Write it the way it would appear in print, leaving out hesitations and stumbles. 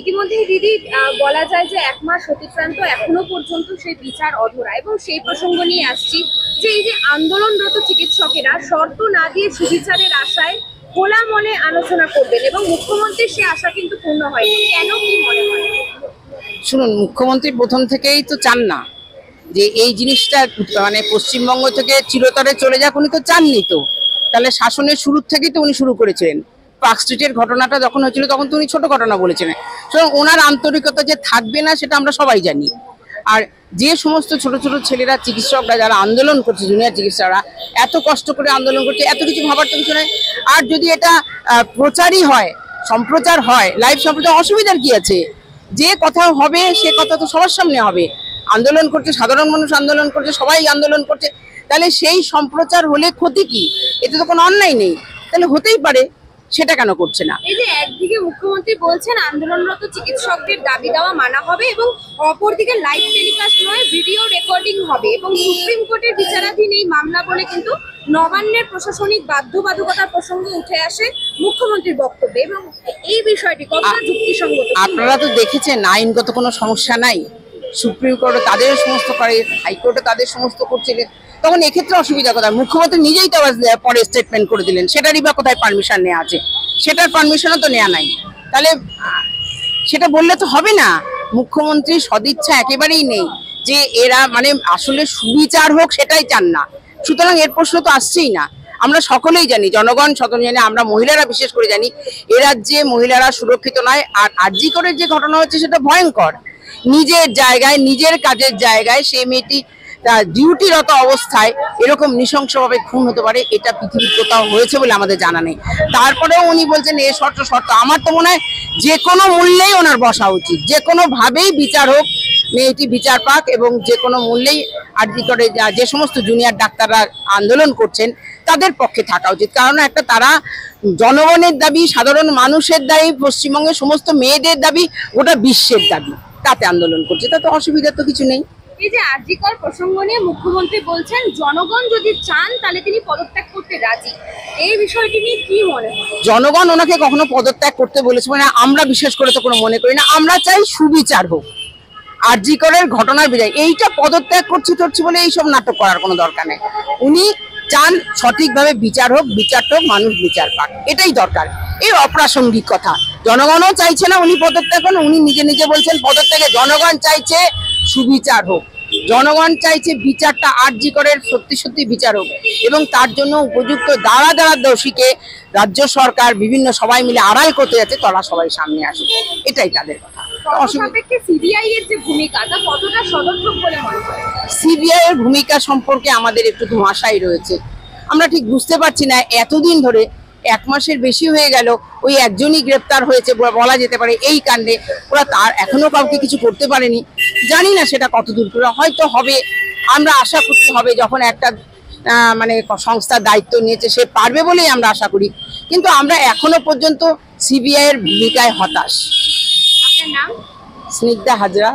ইতিমধ্যেই দিদি বলা যায় যে 1 মাস অতিক্রান্ত এখনো পর্যন্ত সেই বিচার অধরা, এবং সেই প্রসঙ্গ নিয়ে আসছি যে এই যে আন্দোলনরত চিকিৎসকেরা শর্ত না দিয়ে সুবিচারের আশায় খোলা মনে আলোচনা করবেন এবং মুখ্যমন্ত্রীর সে আশা কিন্তু পূর্ণ হয়নি। কেন, কি মনে হয়? শুনুন, মুখ্যমন্ত্রী প্রথম থেকেই তো চান না যে এই জিনিসটা মানে পশ্চিমবঙ্গ থেকে চিরতরে চলে যাক। উনি তো চাননি, তো তাহলে শাসনের শুরুর থেকেই তো উনি শুরু করেছিলেন। পার্ক স্ট্রিটের ঘটনাটা যখন হয়েছিল তখন তো উনি ছোট ঘটনা বলেছিলেন। সুতরাং ওনার আন্তরিকতা যে থাকবে না সেটা আমরা সবাই জানি। আর যে সমস্ত ছোট ছোট ছেলেরা, চিকিৎসকরা যারা আন্দোলন করছে, জুনিয়র চিকিৎসকরা এত কষ্ট করে আন্দোলন করছে, এত কিছু ভাবার তো কিছু নয়। আর যদি এটা প্রচারই হয়, সম্প্রচার হয়, লাইভ সম্প্রচার, অসুবিধার কি আছে? যে কথা হবে সে কথা তো সবার সামনে হবে। আন্দোলন করছে, সাধারণ মানুষ আন্দোলন করছে, সবাই আন্দোলন করছে, তাহলে সেই সম্প্রচার হলে ক্ষতি কি? এতে তো কোনো অন্যায় নেই, তাহলে হতেই পারে। সেটা কেন করছে না? এই যে একদিকে মুখ্যমন্ত্রী বলছেন আন্দোলনরত চিকিৎসকদের দাবি দেওয়া মানা হবে, এবং অপরদিকে লাইভ টেলিকাস্ট নয় ভিডিও রেকর্ডিং হবে, এবং সুপ্রিম কোর্টের বিচারাধীন এই মামলা বলে কিন্তু নবান্নের প্রশাসনিক বাধ্যবাধকতার প্রসঙ্গ উঠে আসে মুখ্যমন্ত্রীর বক্তব্যে, এবং এই বিষয়টি কতটা যুক্তিসঙ্গত? আপনারা তো দেখেছেন আইনগত কোনো সমস্যা নাই। সুপ্রিম কোর্টে তাদের সমস্ত করে, হাইকোর্টে তাদের সমস্ত করছিলেন, তখন এক্ষেত্রে অসুবিধা কোথায়? মুখ্যমন্ত্রী নিজেই তো পরে স্টেটমেন্ট করে দিলেন, সেটারই বা কোথায় পারমিশন নেওয়া আছে? সেটার পারমিশনও তো নেওয়া নাই। তাহলে সেটা বললে তো হবে না। মুখ্যমন্ত্রীর সদিচ্ছা একেবারেই নেই যে এরা মানে আসলে সুবিচার হোক, সেটাই চান না। সুতরাং এর প্রশ্ন তো আসছেই না। আমরা সকলেই জানি, জনগণ সকলে জানি, আমরা মহিলারা বিশেষ করে জানি এ রাজ্যে মহিলারা সুরক্ষিত নয়। আর আরজি করের যে ঘটনা হচ্ছে সেটা ভয়ঙ্কর। নিজের জায়গায়, নিজের কাজের জায়গায় সেই মেয়েটি ডিউটিরত অবস্থায় এরকম নৃশংসভাবে খুন হতে পারে, এটা পৃথিবীর কোথাও হয়েছে বলে আমাদের জানা নেই। তারপরেও উনি বলছেন এ শর্ত। আমার তো মনে হয় যে কোনো মূল্যেই ওনার বসা উচিত, যে কোনো ভাবেই বিচার হোক, মেয়েটি বিচার পাক, এবং যে কোনো মূল্যেই আরজি করে যে সমস্ত জুনিয়র ডাক্তাররা আন্দোলন করছেন তাদের পক্ষে থাকা উচিত। কারণ একটা তারা জনগণের দাবি, সাধারণ মানুষের দাবি, পশ্চিমবঙ্গের সমস্ত মেয়েদের দাবি, গোটা বিশ্বের দাবি, তাতে আন্দোলন করছে, তাতে অসুবিধার তো কিছু নেই। এই যে আরজিকর প্রসঙ্গ নিয়ে মুখ্যমন্ত্রী বলছেন জনগণ যদি চান তাহলে তিনি পদত্যাগ করতে রাজি। এই বিষয়টি নিয়ে কি মনে হয়? জনগণ ওনাকে কখনো পদত্যাগ করতে বলেছে মানে আমরা বিশেষ করে তো কোনো মনে করি না। আমরা চাই সুবিচার হোক, আরজি করের ঘটনার বিচার। এইটা পদত্যাগ করছি বলে এইসব নাটক করার কোনো দরকার নেই। উনি চান সঠিকভাবে বিচার হোক, বিচারটা হোক, মানুষ বিচার পাক, এটাই দরকার। এই অপ্রাসঙ্গিক কথা। জনগণও চাইছে না উনি পদত্যাগ করেন, উনি নিজে নিজে বলছেন পদত্যাগে। জনগণ চাইছে সুবিচার হোক, জনগণ চাইছে বিচারটা আরজি করের সত্যি সত্যি বিচার হোক, এবং তার জন্য উপযুক্ত যারা দোষীকে রাজ্য সরকার বিভিন্ন সবাই মিলে আড়াল করতে যাচ্ছে তারা সবাই সামনে আসুক, এটাই তাদের কথা। সিবিআই এর যে ভূমিকা তা কতটা সদর্থক বলে মনে হয়? সিবিআই এর ভূমিকা সম্পর্কে আমাদের একটু ধোঁয়াশাই রয়েছে। আমরা ঠিক বুঝতে পারছি না, এতদিন ধরে 1 মাসের বেশি হয়ে গেল ওই একজনই গ্রেপ্তার হয়েছে বলা যেতে পারে এই কাণ্ডে। ওরা তার এখনো কাউকে কিছু করতে পারেনি। জানি না সেটা কতদূর করে হয়তো হবে, আমরা আশা করতে হবে। যখন একটা মানে সংস্থার দায়িত্ব নিয়েছে সে পারবে বলেই আমরা আশা করি, কিন্তু আমরা এখনো পর্যন্ত সিবিআই এর ভূমিকায় হতাশ। আপনার নাম? স্নিগ্ধা হাজরা।